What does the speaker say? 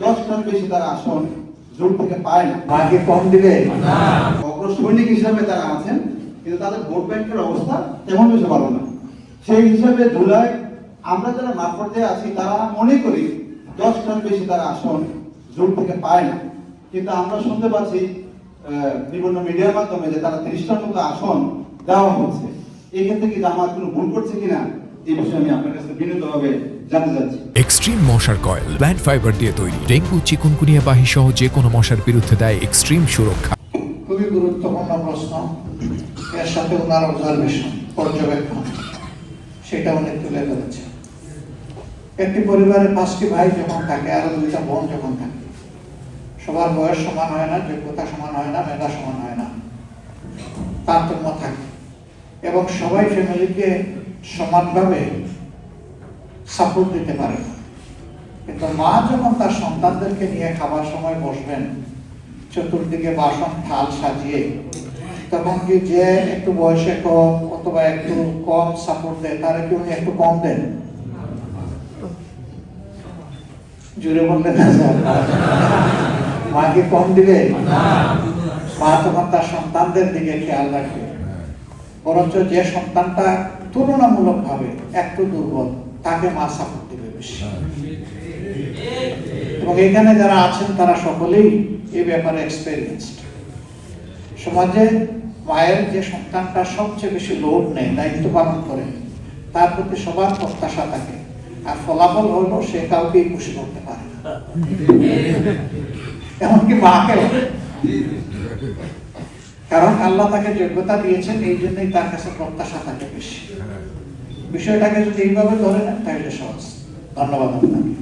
10টার বেশি তারা আসন জোট থেকে পায় না। মাকে কম দিবে না, অগ্র সৈনিক হিসাবে তারা আছেন, কিন্তু তাদের ভোট ব্যাংকের অবস্থা তেমন বেশি ভালো না। সেই হিসাবে জুলাই আমরা যারা মাঠ পর্যায়ে আছি তারা মনে করি 10টার বেশি তারা আসন জোট থেকে পায় না, কিন্তু আমরা শুনতে পাচ্ছি বিভিন্ন মিডিয়ার মাধ্যমে যে তারা 30টার মতো আসন দেওয়া হচ্ছে। এই ক্ষেত্রে কি জামাত কোনো ভুল করছে কিনা এই বিষয়ে আমি আপনার কাছে বিনীতভাবে জানতে চাচ্ছি। এক্সট্রিম মশার কয়েল প্ল্যান্ট ফাইবার দিয়ে তৈরি, ডেঙ্গু চিকুনগুনিয়া বাহি সহ যে কোনো মশার বিরুদ্ধে দেয় এক্সট্রিম সুরক্ষা। খুবই গুরুত্বপূর্ণ প্রশ্ন। এর সাথে ওনার অবজারভেশন, পর্যবেক্ষণ, সেটা উনি তুলে ধরেছেন। একটি পরিবারে 5টি ভাই যখন থাকে, আরো 2টা বোন যখন থাকে, সবার বয়স সমান হয় না, যোগ্যতা সমান হয় না, মেধা সমান হয় না, তারতম্য থাকে, এবং সবাই ফ্যামিলিকে সমানভাবে সাপোর্ট দিতে পারে না। কিন্তু মা যখন তার সন্তানদেরকে নিয়ে খাবার সময় বসবেন, চতুর্দিকে বাসন থাল সাজিয়ে, তখন কি যে একটু বয়সে কম অথবা একটু কম সাপোর্ট দেয় তারা কি উনি একটু কম দেন? জুড়ে বললেন না স্যার? মাকে কম দিবে? মা তখন তার সন্তানদের দিকে খেয়াল রাখবে, বরঞ্চ যে সন্তানটা তুলনামূলক ভাবে একটু দুর্বল তাকে মা সাপোর্ট দিবে বেশি। এবং এখানে যারা আছেন তারা সকলেই এই ব্যাপারে এক্সপেরিয়েন্সড। সমাজে মায়ের যে সন্তানটা সবচেয়ে বেশি লোড নেয়, দায়িত্ব পালন করে, তার প্রতি সবার প্রত্যাশা থাকে, আর ফলাফল হলো সে কাউকেই খুশি করতে পারে না, এমনকি মাকেও। কারণ আল্লাহ তাকে যোগ্যতা দিয়েছেন, এই জন্যই তার কাছে প্রত্যাশা থাকে বেশি। বিষয়টাকে যদি এইভাবে ধরে নেন তাহলে সহজ। ধন্যবাদ আপনাকে।